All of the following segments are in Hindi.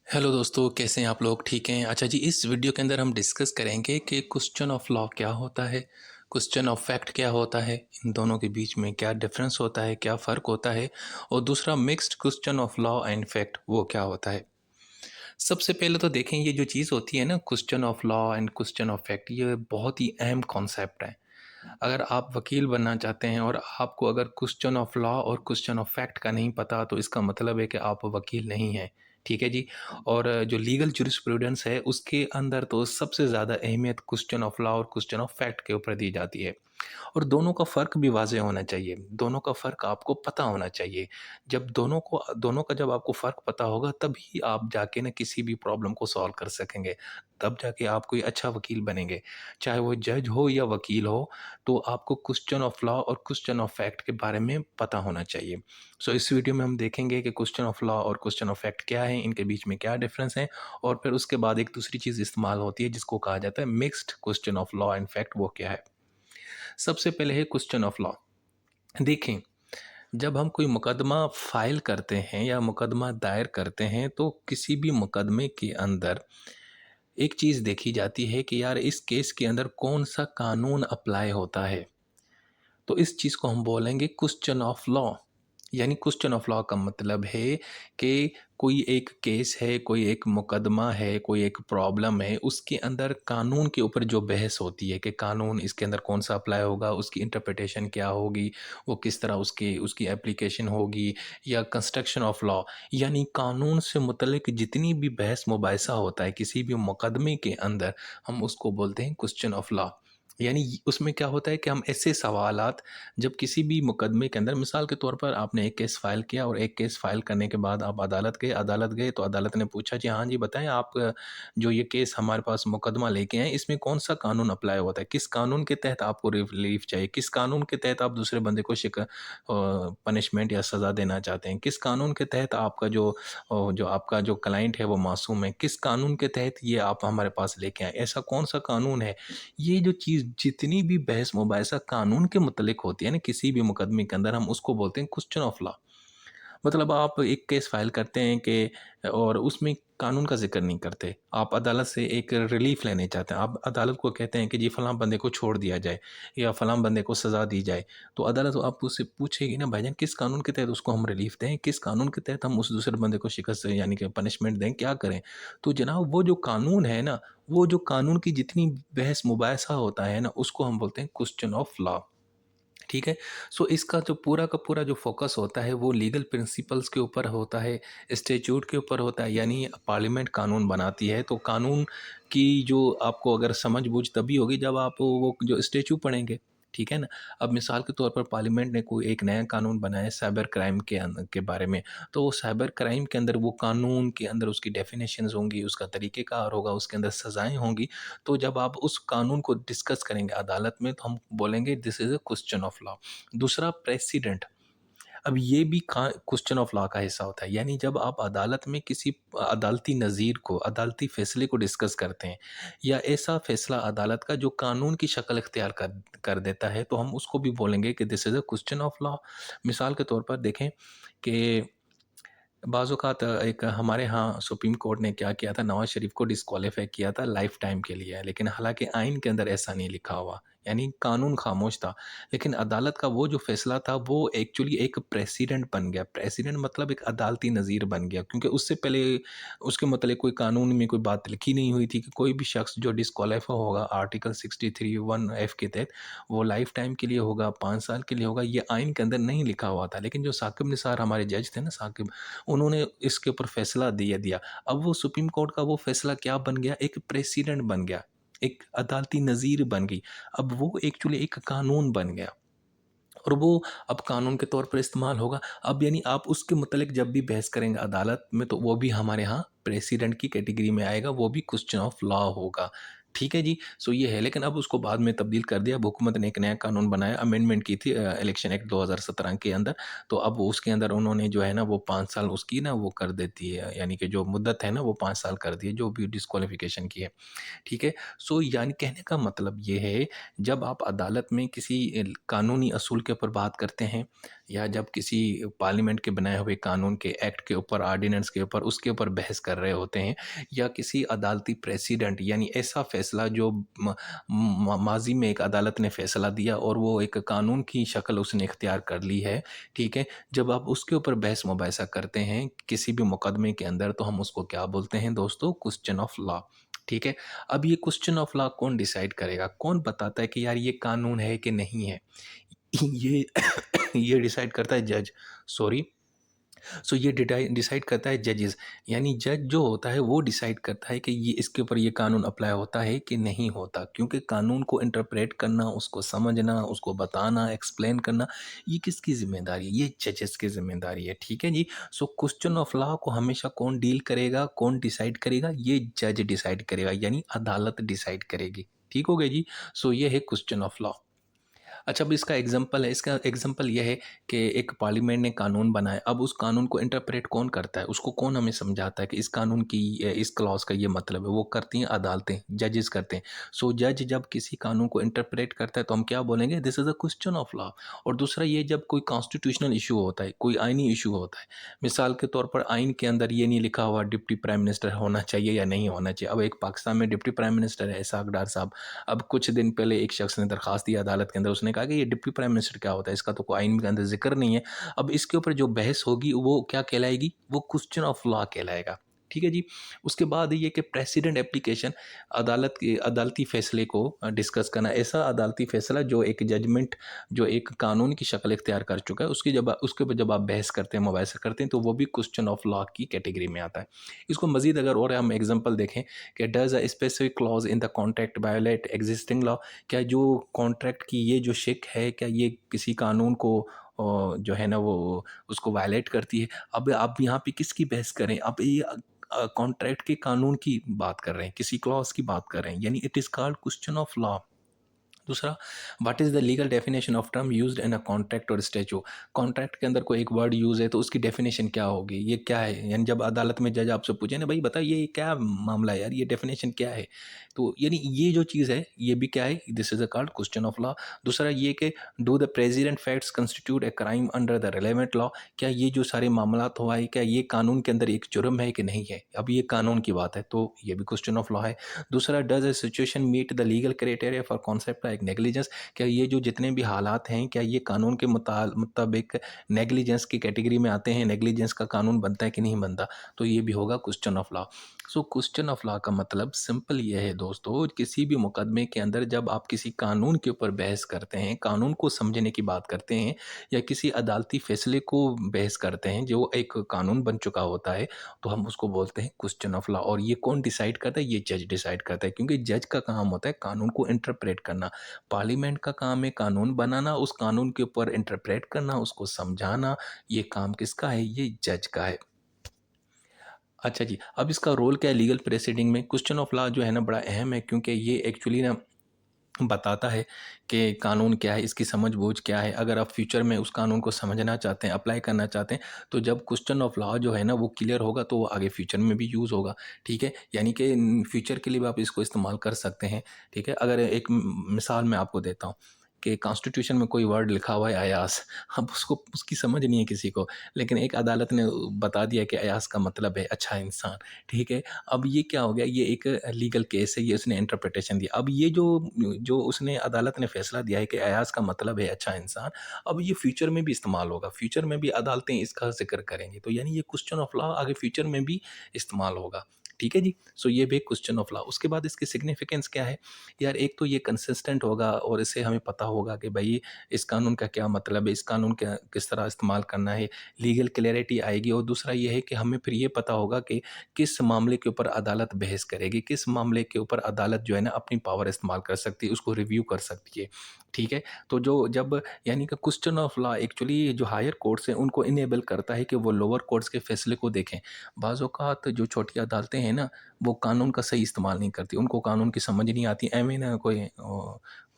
हेलो दोस्तों, कैसे हैं आप लोग? ठीक हैं? अच्छा जी, इस वीडियो के अंदर हम डिस्कस करेंगे कि क्वेश्चन ऑफ लॉ क्या होता है, क्वेश्चन ऑफ फैक्ट क्या होता है, इन दोनों के बीच में क्या डिफरेंस होता है, क्या फ़र्क होता है, और दूसरा mixed question of law and fact वो क्या होता है। सबसे पहले तो देखें, ये जो चीज़ होती है ना, question of law and question of fact, ये बहुत ही अहम कॉन्सेप्ट है। अगर आप वकील बनना चाहते हैं और आपको अगर क्वेश्चन ऑफ लॉ और क्वेश्चन ऑफ फैक्ट का नहीं पता, तो इसका मतलब है कि आप वकील नहीं हैं। ठीक है जी। और जो लीगल जुरिस्प्रूडेंस है उसके अंदर तो सबसे ज़्यादा अहमियत क्वेश्चन ऑफ लॉ और क्वेश्चन ऑफ फैक्ट के ऊपर दी जाती है। और दोनों का फ़र्क भी वाज़ेह होना चाहिए, दोनों का फ़र्क आपको पता होना चाहिए। जब दोनों का जब आपको फ़र्क पता होगा, तभी आप जाके ना किसी भी प्रॉब्लम को सॉल्व कर सकेंगे। तब जाके आप कोई अच्छा वकील बनेंगे। चाहे वो जज हो या वकील हो, तो आपको क्वेश्चन ऑफ लॉ और क्वेश्चन ऑफ फैक्ट के बारे में पता होना चाहिए। सो इस वीडियो में हम देखेंगे कि क्वेश्चन ऑफ लॉ और क्वेश्चन ऑफ फैक्ट क्या है, इनके बीच में क्या डिफ़रेंस है, और फिर उसके बाद एक दूसरी चीज़ इस्तेमाल होती है जिसको कहा जाता है mixed question of law and fact, वो क्या है। सबसे पहले है क्वेश्चन ऑफ लॉ। देखें, जब हम कोई मुकदमा फ़ाइल करते हैं या मुकदमा दायर करते हैं, तो किसी भी मुकदमे के अंदर एक चीज़ देखी जाती है कि यार इस केस के अंदर कौन-सा कानून अप्लाई होता है। तो इस चीज़ को हम बोलेंगे क्वेश्चन ऑफ लॉ। यानी क्वेश्चन ऑफ लॉ का मतलब है कि कोई एक केस है, कोई एक मुकदमा है, कोई एक प्रॉब्लम है, उसके अंदर कानून के ऊपर जो बहस होती है कि कानून इसके अंदर कौन सा अप्लाई होगा, उसकी इंटरप्रिटेशन क्या होगी, वो किस तरह उसकी एप्लीकेशन होगी, या कंस्ट्रक्शन ऑफ लॉ। यानी कानून से मुतल्लिक जितनी भी बहस मुबाहिसा होता है किसी भी मुकदमे के अंदर, हम उसको बोलते हैं क्वेश्चन ऑफ लॉ। यानी उसमें क्या होता है कि हम ऐसे सवालात, जब किसी भी मुकदमे के अंदर, मिसाल के तौर पर आपने एक केस फ़ाइल किया और एक केस फ़ाइल करने के बाद आप अदालत गए तो अदालत ने पूछा जी हाँ जी बताएँ आप, जो ये केस हमारे पास मुकदमा लेके आए, इसमें कौन-सा कानून अप्लाई होता है? किस कानून के तहत आपको रिलीफ़ चाहिए? किस कानून के तहत आप दूसरे बंदे को पनिशमेंट या सज़ा देना चाहते हैं? किस कानून के तहत आपका जो आपका जो क्लाइंट है वो मासूम है? किस कानून के तहत ये आप हमारे पास लेके आए? ऐसा कौन-सा कानून है? ये जो चीज़ जितनी भी बहस मुबाहिसा कानून के मुतल्लिक होती है ना किसी भी मुकदमे के अंदर, हम उसको बोलते हैं क्वेश्चन ऑफ लॉ। मतलब आप एक केस फाइल करते हैं कि, और उसमें कानून का ज़िक्र नहीं करते। आप अदालत से एक रिलीफ़ लेने चाहते हैं। आप अदालत को कहते हैं कि जी फलाँ बंदे को छोड़ दिया जाए या फलाँ बंदे को सज़ा दी जाए। तो अदालत आपको उससे पूछेगी ना, भाईजान किस कानून के तहत उसको हम रिलीफ़ दें? किस कानून के तहत हम उस दूसरे बंदे को शिकस्त यानी कि पनिशमेंट दें? क्या करें? तो जनाब वो जो कानून है ना, वो जो कानून की जितनी बहस मुबाहिसा होता है ना, उसको हम बोलते हैं क्वेश्चन ऑफ लॉ। ठीक है? सो इसका जो पूरा का पूरा जो फ़ोकस होता है वो लीगल प्रिंसिपल्स के ऊपर होता है, स्टैट्यूट के ऊपर होता है। यानी पार्लियामेंट कानून बनाती है, तो कानून की जो आपको अगर समझ-बूझ तभी होगी जब आप वो जो स्टैच्यू पढ़ेंगे। ठीक है ना? अब मिसाल के तौर पर पार्लियामेंट ने कोई एक नया कानून बनाया साइबर क्राइम के बारे में, तो वो साइबर क्राइम के अंदर वो कानून के अंदर उसकी डेफ़िनेशंस होंगी, उसका तरीक़ेकार होगा, उसके अंदर सज़ाएँ होंगी। तो जब आप उस कानून को डिस्कस करेंगे अदालत में, तो हम बोलेंगे this is a question of law. दूसरा प्रेसिडेंट, अब ये भी का क्वेश्चन ऑफ लॉ का हिस्सा होता है। यानी जब आप अदालत में किसी अदालती नज़ीर को, अदालती फ़ैसले को डिस्कस करते हैं, या ऐसा फ़ैसला अदालत का जो कानून की शक्ल इख्तियार कर कर देता है, तो हम उसको भी बोलेंगे कि this is a question of law. मिसाल के तौर पर देखें कि बाज़-औक़ात एक हमारे यहाँ सुप्रीम कोर्ट ने क्या किया था, नवाज़ शरीफ़ को डिस्क्वालीफ़ाई किया था लाइफ़ टाइम के लिए, लेकिन हालाँकि आइन के अंदर ऐसा नहीं लिखा हुआ, यानी कानून ख़ामोश था। लेकिन अदालत का वो जो फ़ैसला था वो एक्चुअली एक प्रेसिडेंट बन गया। प्रेसिडेंट मतलब एक अदालती नज़ीर बन गया, क्योंकि उससे पहले उसके मतलब कोई कानून में कोई बात लिखी नहीं हुई थी कि कोई भी शख़्स जो डिस्क्वालीफ़ाई होगा आर्टिकल 63(1)(f) के तहत, वो लाइफ़ टाइम के लिए होगा, 5 साल के लिए होगा, ये आइन के अंदर नहीं लिखा हुआ था। लेकिन जो साकिब निसार हमारे जज थे ना, साकिब, उन्होंने इसके ऊपर फ़ैसला दिया। अब वो सुप्रीम कोर्ट का वो फ़ैसला क्या बन गया, एक प्रेसिडेंट बन गया, एक अदालती नज़ीर बन गई। अब वो एक्चुअली एक कानून बन गया, और वो अब कानून के तौर पर इस्तेमाल होगा। अब यानी आप उसके मुतल्लिक जब भी बहस करेंगे अदालत में, तो वो भी हमारे यहाँ प्रेसिडेंट की कैटेगरी में आएगा, वो भी क्वेश्चन ऑफ लॉ होगा। ठीक है जी? सो ये है, लेकिन अब उसको बाद में तब्दील कर दिया। अब हुकूमत ने एक नया कानून बनाया, अमेंडमेंट की थी इलेक्शन एक्ट 2017 के अंदर। तो अब वो उसके अंदर उन्होंने जो है ना वो 5 साल उसकी ना वो कर देती है, यानी कि जो मुद्दत है ना वो 5 साल कर दी है, जो भी डिस्क्वालिफ़िकेशन की है। ठीक है? सो यानी कहने का मतलब ये है, जब आप अदालत में किसी कानूनी असूल के ऊपर बात करते हैं, या जब किसी पार्लियामेंट के बनाए हुए कानून के एक्ट के ऊपर, ऑर्डिनेंस के ऊपर, उसके ऊपर बहस कर रहे होते हैं, या किसी अदालती प्रेसिडेंट यानी ऐसा फैसला जो माजी में एक अदालत ने फैसला दिया और वो एक कानून की शक्ल उसने इख्तियार कर ली है, ठीक है। जब आप उसके ऊपर बहस मुबाहिसा करते हैं किसी भी मुकदमे के अंदर, तो हम उसको क्या बोलते हैं दोस्तों? क्वेश्चन ऑफ लॉ, ठीक है। अब ये क्वेश्चन ऑफ लॉ कौन डिसाइड करेगा? कौन बताता है कि यार ये कानून है कि नहीं है? ये ये डिसाइड करता है जज, सॉरी। सो ये डिसाइड करता है जजेस, यानी जज जो होता है वो डिसाइड करता है कि ये इसके ऊपर ये कानून अप्लाई होता है कि नहीं होता, क्योंकि कानून को इंटरप्रेट करना, उसको समझना, उसको बताना, एक्सप्लेन करना, ये किसकी जिम्मेदारी है? ये जजेस की जिम्मेदारी है, ठीक है जी। सो क्वेश्चन ऑफ लॉ को हमेशा कौन डील करेगा, कौन डिसाइड करेगा? ये जज डिसाइड करेगा, यानी अदालत डिसाइड करेगी, ठीक हो गया जी। सो ये है क्वेश्चन ऑफ लॉ। अच्छा, अब इसका एग्जाम्पल है, इसका एग्जाम्पल यह है कि एक पार्लियामेंट ने कानून बनाया, अब उस कानून को इंटरप्रेट कौन करता है? उसको कौन हमें समझाता है कि इस कानून की इस क्लॉज का ये मतलब है? वो करती हैं अदालतें, जजेस करते हैं। सो जज जब किसी कानून को इंटरप्रेट करता है तो हम क्या बोलेंगे? This is a question of law. और दूसरा ये, जब कोई कॉन्स्टिट्यूशनल इशू होता है, कोई आइनी इशू होता है, मिसाल के तौर पर आइन के अंदर ये नहीं लिखा हुआ डिप्टी प्राइम मिनिस्टर होना चाहिए या नहीं होना चाहिए। अब एक पाकिस्तान में डिप्टी प्राइम मिनिस्टर है इसहाक डार साहब। अब कुछ दिन पहले एक शख्स ने दरख्वास्त दी अदालत के अंदर, उसने कहा कि ये डिप्टी प्राइम मिनिस्टर क्या होता है, इसका तो कोई आइन के अंदर जिक्र नहीं है। अब इसके ऊपर जो बहस होगी वो क्या कहलाएगी? वो क्वेश्चन ऑफ लॉ कहलाएगा, ठीक है जी। उसके बाद ये कि प्रेसिडेंट एप्लीकेशन, अदालत के अदालती फ़ैसले को डिस्कस करना, ऐसा अदालती फ़ैसला जो एक जजमेंट, जो एक कानून की शक्ल इख्तियार कर चुका है, उसकी जब उसके ऊपर जब आप बहस करते हैं, मुबाहिसा करते हैं, तो वो भी क्वेश्चन ऑफ लॉ की कैटेगरी में आता है। इसको मज़ीद अगर और हम एग्जांपल देखें कि does a specific clause in the contract violate existing law, क्या जो कॉन्ट्रैक्ट की ये जो शिक है, क्या ये किसी कानून को जो है ना वो उसको वायलेट करती है? अब आप यहाँ पे किसकी बहस करें? अब ये कॉन्ट्रैक्ट के कानून की बात कर रहे हैं, किसी क्लॉज की बात कर रहे हैं, यानी it is called question of law. दूसरा, what is the legal definition of term used in a contract और स्टैच्यू? कॉन्ट्रैक्ट के अंदर कोई एक वर्ड यूज़ है तो उसकी डेफिनेशन क्या होगी? ये क्या है? यानी जब अदालत में जज आपसे पूछे ना, भाई बता ये क्या मामला है यार, ये डेफिनेशन क्या है? तो यानी ये जो चीज़ है ये भी क्या है? This is a called question of law. दूसरा ये कि do the present facts constitute a crime under the relevant law? क्या ये जो सारे मामलात हुआ है, क्या ये कानून के अंदर एक जुर्म है कि नहीं है? अब ये कानून की बात है तो ये भी क्वेश्चन ऑफ लॉ है। दूसरा, does a situation meet the legal criteria for concept like negligence? क्या ये जो जितने भी हालात हैं, क्या ये कानून के मुताबिक नेग्लिजेंस की कैटेगरी में आते हैं? नेग्लिजेंस का कानून बनता है कि नहीं बनता? तो ये भी होगा question of law. So question of law का मतलब सिंपल ये है दोस्तों, किसी भी मुकदमे के अंदर जब आप किसी कानून के ऊपर बहस करते हैं, कानून को समझने की बात करते हैं, या किसी अदालती फैसले को बहस करते हैं जो एक कानून बन चुका होता है, तो हम उसको बोलते हैं क्वेश्चन ऑफ लॉ। और ये कौन डिसाइड करता है? ये जज डिसाइड करता है, क्योंकि जज का काम होता है कानून को इंटरप्रेट करना। पार्लियामेंट का काम है कानून बनाना, उस कानून के ऊपर इंटरप्रेट करना, उसको समझाना। ये काम किसका है? ये जज का है। अच्छा जी, अब इसका रोल क्या है लीगल प्रेसिडिंग में? क्वेश्चन ऑफ लॉ जो है ना बड़ा अहम है, क्योंकि ये एक्चुअली ना बताता है कि कानून क्या है, इसकी समझ-बूझ क्या है। अगर आप फ्यूचर में उस कानून को समझना चाहते हैं, अप्लाई करना चाहते हैं, तो जब क्वेश्चन ऑफ लॉ जो है ना वो क्लियर होगा तो वो आगे फ्यूचर में भी यूज़ होगा, ठीक है? यानी कि फ्यूचर के लिए भी आप इसको इस्तेमाल कर सकते हैं, ठीक है? अगर एक मिसाल मैं आपको देता हूँ कि कॉन्स्टिट्यूशन में कोई वर्ड लिखा हुआ है अयास, अब उसको उसकी समझ नहीं है किसी को, लेकिन एक अदालत ने बता दिया कि अयास का मतलब है अच्छा इंसान, ठीक है? अब ये क्या हो गया? ये एक लीगल केस है, ये उसने इंटरप्रिटेशन दिया। अब ये जो जो उसने अदालत ने फैसला दिया है कि अयाज का मतलब है अच्छा इंसान, अब ये फ्यूचर में भी इस्तेमाल होगा, फ्यूचर में भी अदालतें इसका ज़िक्र करेंगी। तो यानी ये क्वेश्चन ऑफ लॉ आगे फ्यूचर में भी इस्तेमाल होगा। ठीक है जी? सो ये भी एक क्वेश्चन ऑफ लॉ। उसके बाद इसकी सिग्निफिकेंस क्या है? यार एक तो ये कंसिस्टेंट होगा और इससे हमें पता होगा कि भई इस कानून का क्या मतलब है, इस कानून का किस तरह इस्तेमाल करना है, लीगल क्लैरिटी आएगी। और दूसरा ये है कि हमें फिर ये पता होगा कि किस मामले के ऊपर अदालत बहस करेगी, किस मामले के ऊपर अदालत जो है ना अपनी पावर इस्तेमाल कर सकती है, उसको रिव्यू कर सकती है, ठीक है? तो जो जब यानी कि क्वेश्चन ऑफ लॉ एक्चुअली जो हायर कोर्ट्स हैं उनको इनेबल करता है कि वो लोअर कोर्ट्स के फैसले को देखें। बाज़ औक़ात जो छोटी अदालतें हैं ना, वो कानून का सही इस्तेमाल नहीं करती, उनको कानून की समझ नहीं आती, एवें ना कोई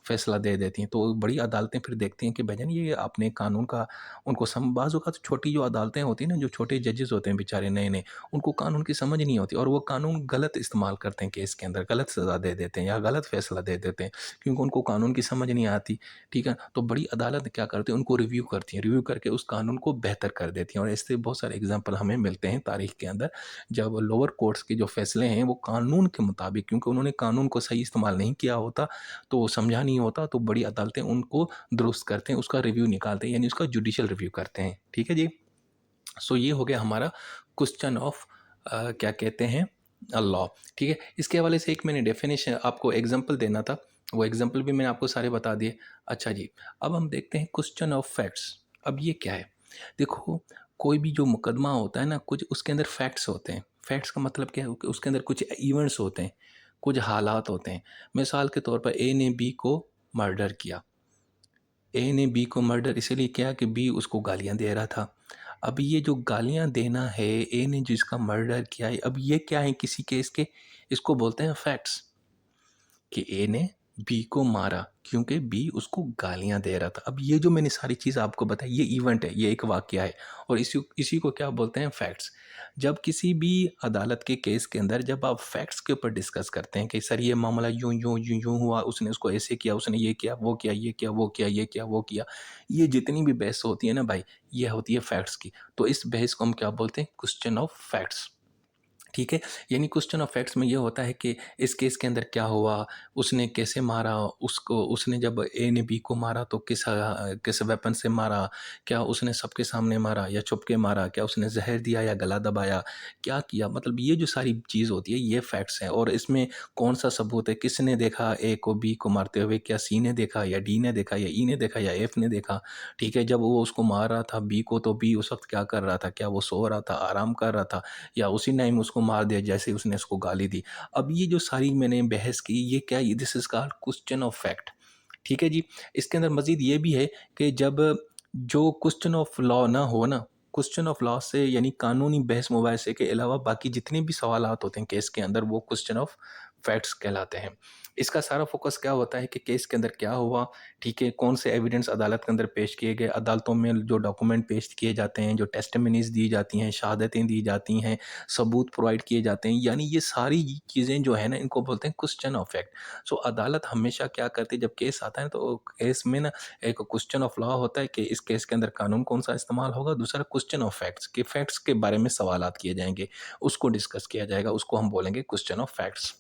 फ़ैसला दे देती हैं। तो बड़ी अदालतें फिर देखती हैं कि भैया ये आपने कानून का उनको बाज़ औक़ात छोटी जो अदालतें होती हैं ना, जो छोटे जजेस होते हैं बेचारे नए-नए, उनको कानून की समझ नहीं होती और वो कानून गलत इस्तेमाल करते हैं केस के अंदर, गलत सज़ा दे देते हैं या गलत फ़ैसला दे देते हैं क्योंकि उनको कानून की समझ नहीं आती, ठीक है? तो बड़ी अदालत क्या करती है, उनको रिव्यू करती है, रिव्यू करके उस कानून को बेहतर कर देती हैं और ऐसे बहुत सारे एग्ज़ाम्पल हमें मिलते हैं तारीख़ के अंदर, जब लोअर कोर्ट्स के जो फ़ैसले हैं वो कानून के मुताबिक, क्योंकि उन्होंने कानून को सही इस्तेमाल नहीं किया होता, तो समझा नहीं होता, तो बड़ी अदालतें उनको दुरुस्त करते हैं, उसका रिव्यू निकालते हैं, यानी उसका जुडिशियल रिव्यू करते हैं। ठीक है जी? सो ये हो गया हमारा क्वेश्चन ऑफ क्या कहते हैं, लॉ। ठीक है, इसके हवाले से एक मैंने डेफिनेशन आपको एग्जांपल देना था, वो एग्जांपल भी मैंने आपको सारे बता दिए। अच्छा जी, अब हम देखते हैं क्वेश्चन ऑफ फैक्ट्स। अब ये क्या है? देखो, कोई भी जो मुकदमा होता है ना, कुछ उसके अंदर फैक्ट्स होते हैं। फैक्ट्स का मतलब क्या है कि उसके अंदर कुछ इवेंट्स होते हैं, कुछ हालात होते हैं। मिसाल के तौर पर ए ने बी को मर्डर किया। ए ने बी को मर्डर इसलिए किया कि बी उसको गालियाँ दे रहा था। अब ये जो गालियाँ देना है, ए ने जिसका मर्डर किया है, अब ये क्या है किसी केस के, इसको बोलते हैं फैक्ट्स, कि ए ने बी को मारा क्योंकि बी उसको गालियाँ दे रहा था। अब ये जो मैंने सारी चीज़ आपको बताई, ये इवेंट है, ये एक वाक़या है और इसी इसी को क्या बोलते हैं, फैक्ट्स। जब किसी भी अदालत के केस के अंदर जब आप फैक्ट्स के ऊपर डिस्कस करते हैं कि सर ये मामला यूँ यूँ यूँ यूँ हुआ, उसने उसको ऐसे किया, उसने ये किया, वो किया, ये किया, वो किया, ये किया, वो किया, ये जितनी भी बहस होती है ना भाई, ये होती है फैक्ट्स की। तो इस बहस को हम क्या बोलते हैं, क्वेश्चन ऑफ फैक्ट्स। ठीक है, यानी क्वेश्चन ऑफ फैक्ट्स में ये होता है कि इस केस के अंदर क्या हुआ, उसने कैसे मारा, उसको उसने जब ए ने बी को मारा तो किस वेपन से मारा, क्या उसने सबके सामने मारा या छुप के मारा, क्या उसने जहर दिया या गला दबाया, क्या किया, मतलब ये जो सारी चीज़ होती है ये फैक्ट्स हैं। और इसमें कौन सा सबूत है, किसने देखा ए को बी को मारते हुए, क्या सी ने देखा या डी ने देखा या ई ने देखा या एफ ने देखा। ठीक है, जब वो उसको मार रहा था बी को, तो बी उस वक्त क्या कर रहा था, क्या वो सो रहा था, आराम कर रहा था, या उसी टाइम उसको मार दिया जैसे ही उसने उसको गाली दी। अब ये जो सारी मैंने बहस की, ये क्या, this is called question of fact. ठीक है जी। इसके अंदर मज़ीद ये भी है कि जब जो क्वेश्चन ऑफ लॉ ना हो ना, क्वेश्चन ऑफ लॉ से यानी कानूनी बहस मुबाहिसे के अलावा बाकी जितने भी सवालात होते हैं केस के अंदर, वो क्वेश्चन ऑफ फैक्ट्स कहलाते हैं। इसका सारा फोकस क्या होता है कि केस के अंदर क्या हुआ, ठीक है, कौन से एविडेंस अदालत के अंदर पेश किए गए, अदालतों में जो डॉक्यूमेंट पेश किए जाते हैं, जो टेस्टिमनीज़ दी जाती हैं, शहादतें दी जाती हैं, सबूत प्रोवाइड किए जाते हैं, यानी ये सारी चीज़ें जो है ना, इनको बोलते हैं क्वेश्चन ऑफ फैक्ट। सो अदालत हमेशा क्या करती है, जब केस आता है तो केस में ना एक क्वेश्चन ऑफ लॉ होता है कि इस केस के अंदर कानून कौन सा इस्तेमाल होगा, दूसरा क्वेश्चन ऑफ फैक्ट्स के फैक्ट्स के बारे में सवालात किए जाएंगे, उसको डिस्कस किया जाएगा, उसको हम बोलेंगे क्वेश्चन ऑफ फैक्ट्स।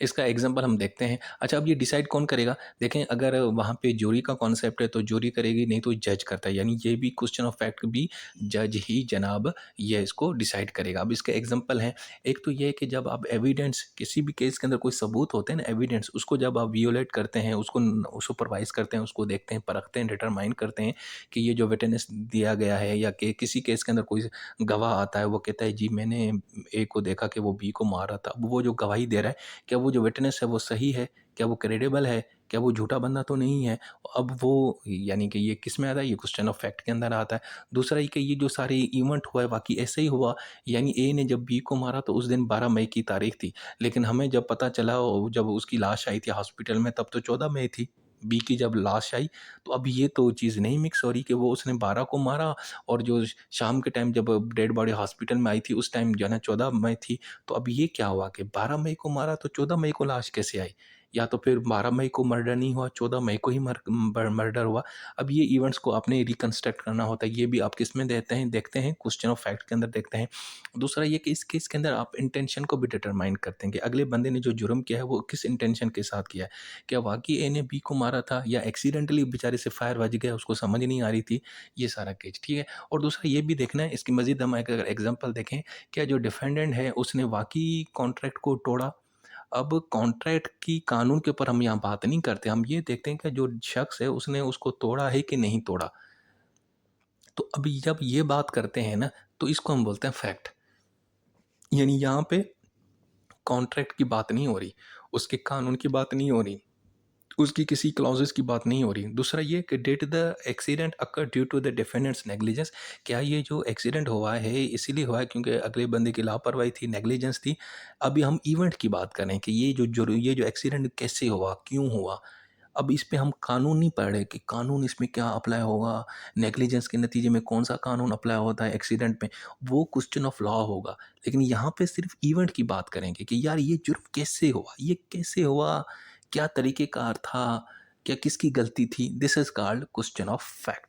इसका एग्जांपल हम देखते हैं। अच्छा, अब ये डिसाइड कौन करेगा? देखें, अगर वहाँ पे ज्यूरी का कॉन्सेप्ट है तो ज्यूरी करेगी, नहीं तो जज करता है, यानी ये भी क्वेश्चन ऑफ फैक्ट भी जज ही जनाब ये इसको डिसाइड करेगा। अब इसके एग्जांपल हैं, एक तो ये है कि जब आप एविडेंस, किसी भी केस के अंदर कोई सबूत होते हैं ना, एविडेंस, उसको जब आप वियोलेट करते हैं, उसको सुपरवाइज करते हैं, उसको देखते हैं, परखते हैं, डिटरमाइन करते हैं कि ये जो विटनेस दिया गया है, या कि किसी केस के अंदर कोई गवाह आता है, वो कहता है जी मैंने ए को देखा कि वो बी को मारा था। अब वो जो गवाही दे रहा है, क्या वो जो विटनेस है वो सही है, क्या वो क्रेडिबल है, क्या वो झूठा बंदा तो नहीं है। अब वो यानी कि ये किस में आता है, ये क्वेश्चन ऑफ फैक्ट के अंदर आता है। दूसरा ये कि ये जो सारे इवेंट हुआ है वाकई ऐसे ही हुआ, यानी ए ने जब बी को मारा तो उस दिन 12 मई की तारीख थी, लेकिन हमें जब पता चला, जब उसकी लाश आई थी हॉस्पिटल में, तब तो 14 मई थी। बी की जब लाश आई, तो अब ये तो चीज़ नहीं मिक्स हो रही कि वो उसने 12 को मारा, और जो शाम के टाइम जब डेड बॉडी हॉस्पिटल में आई थी उस टाइम जो है ना 14 मई थी। तो अब ये क्या हुआ कि 12 मई को मारा तो 14 मई को लाश कैसे आई? या तो फिर 12 मई को मर्डर नहीं हुआ, 14 मई को ही मर्डर हुआ। अब ये इवेंट्स को आपने रिकंस्ट्रक्ट करना होता है, ये भी आप किस में देते हैं, देखते हैं क्वेश्चन ऑफ फैक्ट के अंदर देखते हैं। दूसरा ये कि इस केस के अंदर आप इंटेंशन को भी डिटरमाइन करते हैं कि अगले बंदे ने जो जुर्म किया है वो किस इंटेंशन के साथ किया है। क्या वाक़ई ए ने बी को मारा था, या एक्सीडेंटली बेचारे से फायर बज गया, उसको समझ नहीं आ रही थी, ये सारा केस, ठीक है। और दूसरा ये भी देखना है, इसकी मज़ीद हम एक अगर एग्जांपल देखें, क्या जो डिफेंडेंट है उसने वाक़ई कॉन्ट्रैक्ट को तोड़ा? अब कॉन्ट्रैक्ट की कानून के ऊपर हम यहाँ बात नहीं करते, हम ये देखते हैं कि जो शख्स है उसने उसको तोड़ा है कि नहीं तोड़ा। तो अभी जब ये बात करते हैं ना, तो इसको हम बोलते हैं फैक्ट। यानी यहाँ पे कॉन्ट्रैक्ट की बात नहीं हो रही, उसके कानून की बात नहीं हो रही, उसकी किसी क्लॉजेस की बात नहीं हो रही। दूसरा ये कि did the accident occur due to the defendant's negligence, क्या ये जो एक्सीडेंट हुआ है इसीलिए हुआ है क्योंकि अगले बंदे की लापरवाही थी, नेग्लिजेंस थी। अभी हम इवेंट की बात करें कि ये जो एक्सीडेंट कैसे हुआ, क्यों हुआ। अब इस पे हम कानून नहीं पढ़ रहे कि कानून इसमें क्या अप्लाई होगा, नेग्लिजेंस के नतीजे में कौन सा कानून अप्लाई होता है एक्सीडेंट में, वो क्वेश्चन ऑफ लॉ होगा। लेकिन यहाँ पे सिर्फ इवेंट की बात करेंगे कि यार ये जुर्म कैसे हुआ, ये कैसे हुआ, क्या तरीक़ेकार था, क्या किसकी गलती थी, this is called question of fact.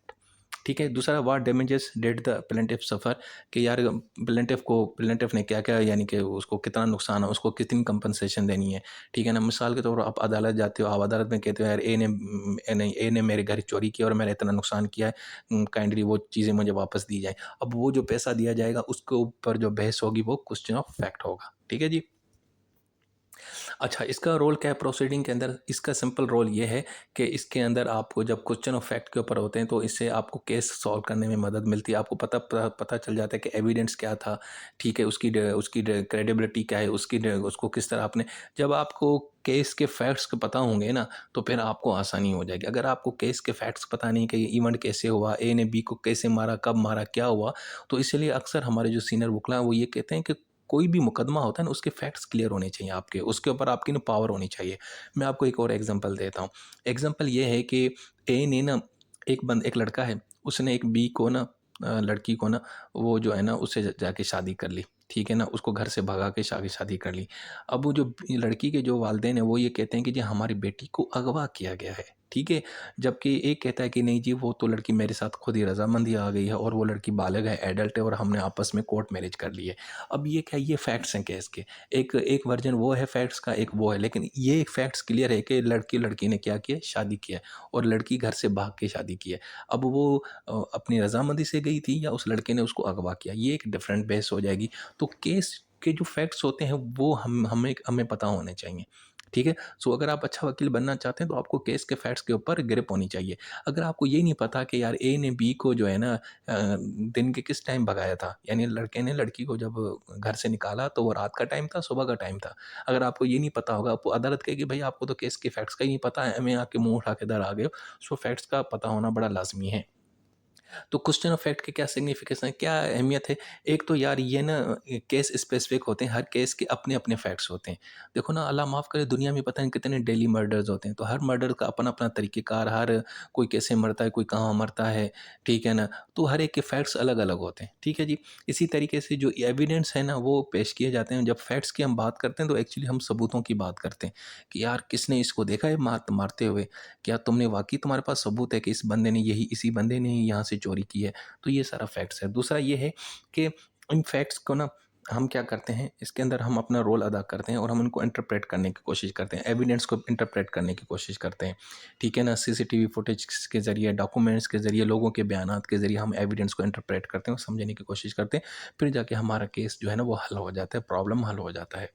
ठीक है। दूसरा, what damages did the plaintiff suffer, कि यार प्लेंटिफ ने क्या-क्या, यानी कि उसको कितना नुकसान है, उसको कितनी कंपनसेशन देनी है। ठीक है ना? मिसाल के तौर पर आप अदालत जाते हो, आप अदालत में कहते हो यार ए ने मेरे घर चोरी किया और मैंने इतना नुकसान किया है, काइंडली वो चीज़ें मुझे वापस दी जाएँ। अब वो जो पैसा दिया जाएगा उसके ऊपर जो बहस होगी वो क्वेश्चन ऑफ फैक्ट होगा। ठीक है जी? अच्छा, इसका रोल क्या है प्रोसीडिंग के अंदर? इसका सिंपल रोल ये है कि इसके अंदर आपको जब क्वेश्चन ऑफ फैक्ट के ऊपर होते हैं तो इससे आपको केस सॉल्व करने में मदद मिलती है। आपको पता चल जाता है कि एविडेंस क्या था, ठीक है, उसकी क्रेडिबिलिटी क्या है, उसको किस तरह आपने, जब आपको केस के फैक्ट्स के पता होंगे ना, तो फिर आपको आसानी हो जाएगी। अगर आपको केस के फैक्ट्स पता नहीं कि ये इवेंट कैसे हुआ, ए ने बी को कैसे मारा, कब मारा, क्या हुआ, तो इसलिए अक्सर हमारे जो सीनियर वकील हैं वो ये कहते हैं कि कोई भी मुकदमा होता है ना, उसके फैक्ट्स क्लियर होने चाहिए आपके, उसके ऊपर आपकी ना पावर होनी चाहिए। मैं आपको एक और एग्जांपल देता हूँ। एग्जांपल ये है कि ए ने ना, एक लड़का है, उसने एक बी को ना, लड़की को ना, वो जो है ना उससे जाके शादी कर ली। ठीक है ना? उसको घर से भगा के शादी कर ली। अब वो जो लड़की के जो वालिदैन हैं वो ये कहते हैं कि जी हमारी बेटी को अगवा किया गया है। ठीक है? जबकि एक कहता है कि नहीं जी, वो तो लड़की मेरे साथ खुद ही रजामंदी आ गई है और वो लड़की बालिग है, एडल्ट है और हमने आपस में कोर्ट मैरिज कर ली है। अब ये क्या, ये फैक्ट्स हैं केस के। एक एक वर्जन वो है फैक्ट्स का, एक वो है, लेकिन ये एक फैक्ट्स क्लियर है कि लड़की ने क्या किया, शादी किया है और लड़की घर से भाग के शादी की है। अब वो अपनी रजामंदी से गई थी या उस लड़के ने उसको अगवा किया, ये एक डिफरेंट बहस हो जाएगी। तो केस के जो फैक्ट्स होते हैं वो हमें पता होने चाहिए। ठीक है? सो अगर आप अच्छा वकील बनना चाहते हैं तो आपको केस के फैक्ट्स के ऊपर ग्रिप होनी चाहिए। अगर आपको ये नहीं पता कि यार ए ने बी को जो है ना दिन के किस टाइम भगाया था, यानी लड़के ने लड़की को जब घर से निकाला तो वो रात का टाइम था, सुबह का टाइम था। अगर आपको ये नहीं पता होगा, आपको अदालत कहेगी भाई आपको तो केस के फैक्ट्स का ही नहीं पता है, हमें आके मुँह उठा के इधर आ गए हो। सो फैक्ट्स का पता होना बड़ा लाज़मी है। तो क्वेश्चन ऑफ फैक्ट के क्या सिग्निफिकेशन है, क्या अहमियत है? एक तो यार ये ना केस स्पेसिफिक होते हैं, हर केस के अपने-अपने फैक्ट्स होते हैं। देखो ना, अल्लाह माफ़ करे, दुनिया में पता नहीं कितने डेली मर्डर्स होते हैं, तो हर मर्डर का अपना-अपना तरीक़ेकार, हर कोई कैसे मरता है, कोई कहाँ मरता है, ठीक है ना? तो हर एक के फैक्ट्स अलग-अलग होते हैं, ठीक है जी? इसी तरीके से जो एविडेंस है ना, वो पेश किए जाते हैं। जब फैक्ट्स की हम बात करते हैं तो एक्चुअली हम सबूतों की बात करते हैं कि यार किसने इसको देखा है मारते हुए? क्या तुमने वाक़ई, तुम्हारे पास सबूत है कि इसी बंदे ने ही यहाँ से चोरी की है? तो ये सारा फैक्ट्स है। दूसरा ये है कि इन फैक्ट्स को ना हम क्या करते हैं, इसके अंदर हम अपना रोल अदा करते हैं और हम उनको इंटरप्रेट करने की कोशिश करते हैं, एविडेंस को इंटरप्रेट करने की कोशिश करते हैं। ठीक है ना? सीसीटीवी फुटेज के ज़रिए, डॉक्यूमेंट्स के ज़रिए, लोगों के बयानात के ज़रिए हम एविडेंस को इंटरप्रेट करते हैं और समझने की कोशिश करते हैं। फिर जाके हमारा केस जो है ना वो हल हो जाता है, प्रॉब्लम हल हो जाता है।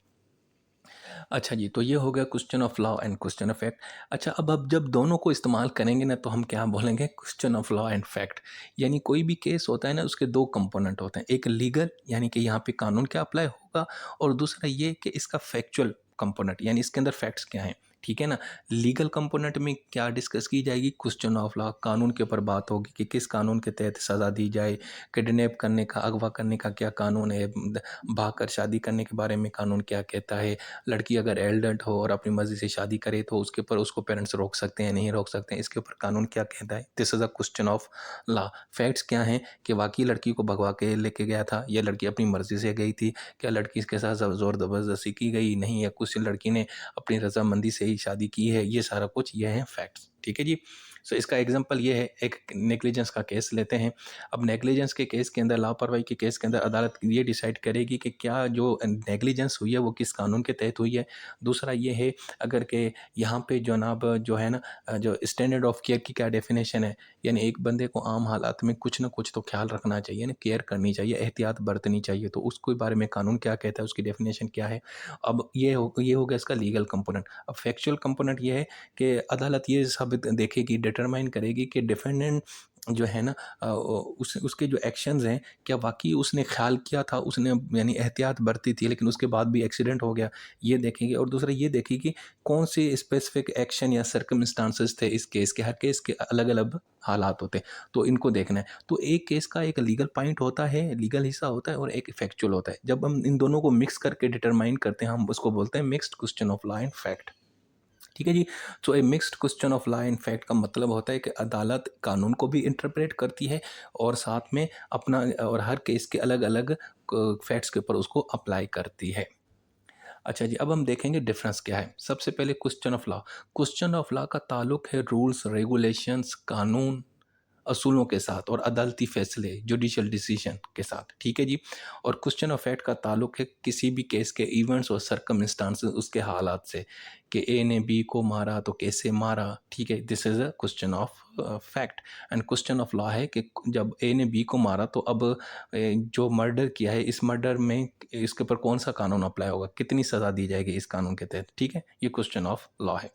अच्छा जी, तो ये हो गया question of law and question of fact. अच्छा, अब जब दोनों को इस्तेमाल करेंगे ना तो हम क्या बोलेंगे, question of law and fact. यानी कोई भी केस होता है ना, उसके 2 कंपोनेंट होते हैं। एक लीगल, यानी कि यहाँ पे कानून क्या अप्लाई होगा, और दूसरा ये कि इसका फैक्चुअल कंपोनेंट, यानी इसके अंदर फैक्ट्स क्या हैं। ठीक है ना? लीगल कंपोनेंट में क्या डिस्कस की जाएगी, क्वेश्चन ऑफ लॉ, कानून के ऊपर बात होगी कि किस कानून के तहत सज़ा दी जाए, किडनैप करने का, अगवा करने का क्या कानून है, भागकर शादी करने के बारे में कानून क्या कहता है, लड़की अगर एल्डर्ट हो और अपनी मर्ज़ी से शादी करे तो उसके ऊपर उसको पेरेंट्स रोक सकते हैं, नहीं रोक सकते हैं, इसके ऊपर कानून क्या कहता है। This is a question of law. Facts क्या हैं कि वाक़ई लड़की को भगवा के लेके गया था, या लड़की अपनी मर्ज़ी से गई थी, क्या लड़की के साथ ज़ोर ज़बरदस्ती की गई, नहीं, या कुछ लड़की ने अपनी रज़ामंदी से ही शादी की है, ये सारा कुछ ये हैं फैक्ट्स। ठीक है जी? सो इसका एग्ज़ाम्पल ये है, एक नेग्लिजेंस का केस लेते हैं। अब नेग्लिजेंस के केस के अंदर, लापरवाही के केस के अंदर अदालत ये डिसाइड करेगी कि क्या जो नेग्लिजेंस हुई है वो किस कानून के तहत हुई है। दूसरा ये है, अगर के यहाँ पे जनाब जो है ना, जो स्टैंडर्ड ऑफ केयर की क्या डेफिनेशन है, यानी एक बंदे को आम हालात में कुछ ना कुछ तो ख्याल रखना चाहिए ना, केयर करनी चाहिए, एहतियात बरतनी चाहिए, तो उसके बारे में कानून क्या कहता है, उसकी डेफिनेशन क्या है। अब ये हो गया इसका लीगल कंपोनेंट। अब फैक्चुअल कंपोनेंट ये है कि अदालत ये साबित देखेगी, डिटरमाइन करेगी कि डिफेंडेंट जो है ना, उसके जो एक्शंस हैं, क्या वाक़ई उसने ख़्याल किया था, उसने यानी एहतियात बरती थी, लेकिन उसके बाद भी एक्सीडेंट हो गया, ये देखेंगे। और दूसरा ये देखेगी कौन से स्पेसिफिक एक्शन या सर्कमस्टांसेस थे इस केस के, हर केस के अलग-अलग हालात होते हैं, तो इनको देखना है। तो एक केस का एक लीगल पॉइंट होता है, लीगल हिस्सा होता है, और एक फैक्चुअल होता है। जब हम इन दोनों को मिक्स करके डिटरमाइन करते हैं, हम उसको बोलते हैं mixed question of law and fact. ठीक है जी। So a mixed question of law and fact का मतलब होता है कि अदालत कानून को भी इंटरप्रेट करती है और साथ में अपना और हर केस के अलग अलग फैक्ट्स के ऊपर उसको अप्लाई करती है। अच्छा जी, अब हम देखेंगे डिफरेंस क्या है। सबसे पहले question of law. Question of law का ताल्लुक है रूल्स, रेगुलेशंस, कानून, असूलों के साथ और अदालती फैसले, जुडिशियल डिसीजन के साथ, ठीक है जी। और क्वेश्चन ऑफ फैक्ट का ताल्लुक है किसी भी केस के इवेंट्स और सर्कमस्टांसेस, उसके हालात से, कि ए ने बी को मारा तो कैसे मारा, ठीक है। This is a question of fact. And question of law है कि जब ए ने बी को मारा तो अब जो मर्डर किया है, इस मर्डर में इसके ऊपर कौन सा कानून अप्लाई होगा, कितनी सज़ा दी जाएगी इस कानून के तहत, ठीक है। ये क्वेश्चन ऑफ लॉ है।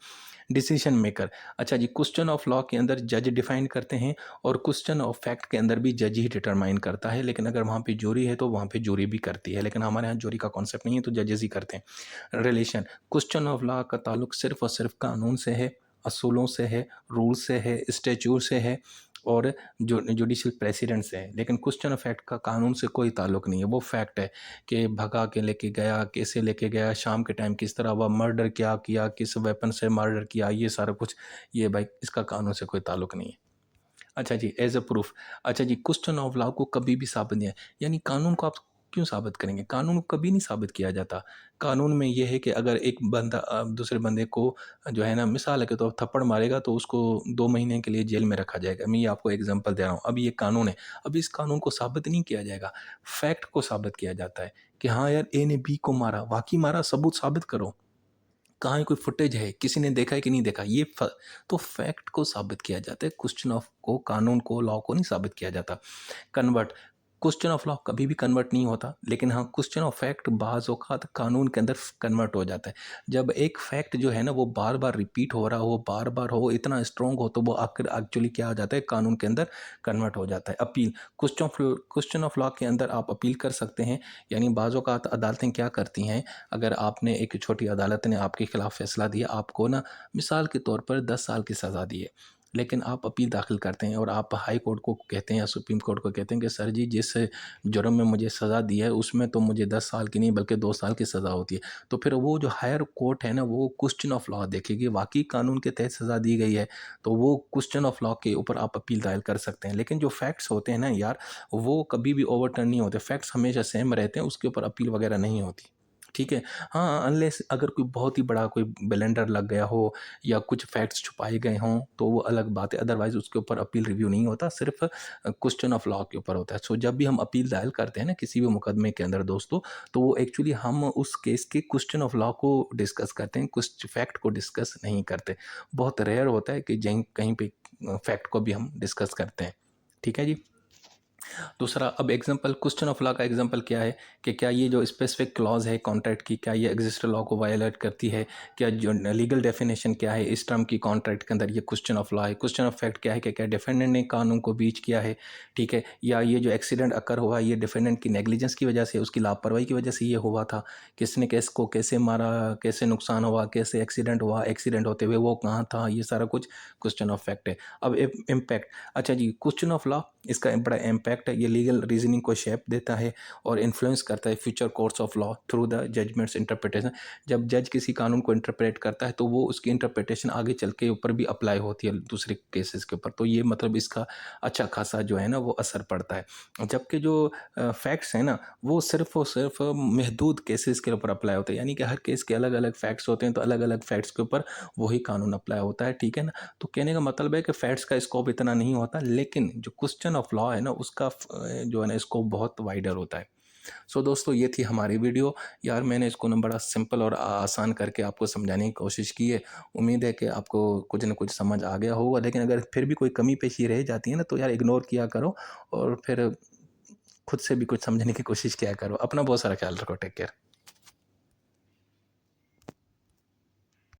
Decision maker. अच्छा जी, क्वेश्चन ऑफ लॉ के अंदर जज डिफाइन करते हैं और क्वेश्चन ऑफ फैक्ट के अंदर भी जज ही डिटरमाइन करता है, लेकिन अगर वहाँ पे जूरी है तो वहाँ पे जूरी भी करती है, लेकिन हमारे यहाँ जूरी का कॉन्सेप्ट नहीं है तो जजेस ही करते हैं। रिलेशन। क्वेश्चन ऑफ लॉ का ताल्लुक सिर्फ और सिर्फ कानून से है, असूलों से है, रूल से है, स्टैच्यूट से है और जो जुडिशियल प्रेसिडेंट से है। लेकिन क्वेश्चन ऑफ फैक्ट का कानून से कोई ताल्लुक नहीं है, वो फैक्ट है कि भगा के लेके गया, कैसे लेके गया, शाम के टाइम किस तरह हुआ, मर्डर क्या किया, किस वेपन से मर्डर किया, ये सारा कुछ, ये भाई इसका कानून से कोई ताल्लुक नहीं है। अच्छा जी, एज अ प्रूफ। अच्छा जी, क्वेश्चन ऑफ लॉ को कभी भी साबित नहीं है, यानी कानून को आप क्यों साबित करेंगे, कानून को कभी नहीं साबित किया जाता। कानून में ये है कि अगर एक बंदा दूसरे बंदे को जो है ना, मिसाल है कि तो थप्पड़ मारेगा तो उसको 2 महीने के लिए जेल में रखा जाएगा। मैं ये आपको एग्जांपल दे रहा हूँ। अब ये कानून है, अब इस कानून को साबित नहीं किया जाएगा, फैक्ट को साबित किया जाता है कि हाँ यार, ए ने बी को मारा, वाकई मारा, सबूत साबित करो, कहाँ है, कोई फुटेज है, किसी ने देखा है कि नहीं देखा, ये तो फैक्ट को साबित किया जाता है। क्वेश्चन ऑफ को, कानून को, लॉ को नहीं साबित किया जाता। कन्वर्ट। क्वेश्चन ऑफ लॉ कभी भी कन्वर्ट नहीं होता, लेकिन हाँ क्वेश्चन ऑफ फैक्ट बाज़ औक़ात कानून के अंदर कन्वर्ट हो जाता है। जब एक फैक्ट जो है ना वो बार बार रिपीट हो रहा हो, बार बार हो, इतना स्ट्रॉन्ग हो, तो वो आखिर एक्चुअली क्या आ जाता है, कानून के अंदर कन्वर्ट हो जाता है। अपील। क्वेश्चन ऑफ लॉ के अंदर आप अपील कर सकते हैं, यानी बाज़ औक़ात अदालतें क्या करती हैं, अगर आपने, एक छोटी अदालत ने आपके खिलाफ फैसला दिया, आपको ना मिसाल के तौर पर 10 साल की सज़ा दी है, लेकिन आप अपील दाखिल करते हैं और आप हाई कोर्ट को कहते हैं या सुप्रीम कोर्ट को कहते हैं कि सर जी, जिस जुर्म में मुझे सज़ा दी है उसमें तो मुझे 10 साल की नहीं बल्कि 2 साल की सज़ा होती है। तो फिर वो जो हायर कोर्ट है ना, वो क्वेश्चन ऑफ लॉ देखेगी, वाकई कानून के तहत सज़ा दी गई है, तो वो क्वेश्चन ऑफ लॉ के ऊपर आप अपील दायर कर सकते हैं। लेकिन जो फैक्ट्स होते हैं ना यार, वो कभी भी ओवरटर्न नहीं होते, फैक्ट्स हमेशा सेम रहते हैं, उसके ऊपर अपील वगैरह नहीं होती, ठीक है। हाँ, अनलेस अगर कोई बहुत ही बड़ा कोई ब्लेंडर लग गया हो या कुछ फैक्ट्स छुपाए गए हों तो वो अलग बात है, अदरवाइज़ उसके ऊपर अपील रिव्यू नहीं होता, सिर्फ क्वेश्चन ऑफ लॉ के ऊपर होता है। सो जब भी हम अपील दायर करते हैं ना किसी भी मुकदमे के अंदर दोस्तों, तो वो एक्चुअली हम उस केस के क्वेश्चन ऑफ लॉ को डिस्कस करते हैं, कुछ फैक्ट को डिस्कस नहीं करते। बहुत रेयर होता है कि जहीं कहीं पे फैक्ट को भी हम डिस्कस करते हैं, ठीक है जी। दूसरा, अब एग्जांपल, क्वेश्चन ऑफ लॉ का एग्जांपल क्या है कि क्या ये जो स्पेसिफिक क्लॉज है कॉन्ट्रैक्ट की, क्या ये एग्जिस्टर लॉ को वायलेट करती है, क्या जो लीगल डेफिनेशन क्या है इस टर्म की कॉन्ट्रैक्ट के अंदर, ये क्वेश्चन ऑफ लॉ है। क्वेश्चन ऑफ फैक्ट क्या है कि क्या डिफेंडेंट ने कानून को ब्रीच किया है, ठीक है, या ये जो एक्सीडेंट अकर हुआ ये डिफेंडेंट की नेग्लिजेंस की वजह से, उसकी लापरवाही की वजह से ये हुआ था, किसने केस को कैसे मारा, कैसे नुकसान हुआ, कैसे एक्सीडेंट हुआ, एक्सीडेंट होते हुए वो कहाँ था, ये सारा कुछ क्वेश्चन ऑफ फैक्ट है। अब इम्पैक्ट। अच्छा जी, क्वेश्चन ऑफ लॉ, इसका बड़ा इम्पैक्ट है, ये लीगल रीजनिंग को शेप देता है और इन्फ्लुएंस करता है future course of law through the judgments interpretation. जब जज किसी कानून को इंटरप्रेट करता है तो वो उसकी इंटरप्रिटेशन आगे चल के ऊपर भी अप्लाई होती है दूसरे केसेस के ऊपर, तो ये मतलब इसका अच्छा खासा जो है ना वो असर पड़ता है। जबकि जो फैक्ट्स हैं ना वो सिर्फ और सिर्फ महदूद केसेस के ऊपर अप्लाई होते हैं, यानी कि हर केस के अलग अलग फैक्ट्स होते हैं, तो अलग अलग फैक्ट्स के ऊपर वही कानून अप्लाई होता है, ठीक है ना। तो कहने का मतलब है कि फैक्ट्स का स्कोप इतना नहीं होता, लेकिन जो क्वेश्चन ऑफ लॉ है ना उसका जो है ना स्कोप बहुत वाइडर होता है। सो दोस्तों, ये थी हमारी वीडियो। यार मैंने इसको ना बड़ा सिंपल और आसान करके आपको समझाने की कोशिश की है। उम्मीद है कि आपको कुछ ना कुछ समझ आ गया होगा, लेकिन अगर फिर भी कोई कमी पेशी रह जाती है ना तो यार इग्नोर किया करो और फिर खुद से भी कुछ समझने की कोशिश किया करो। अपना बहुत सारा ख्याल रखो। Take care.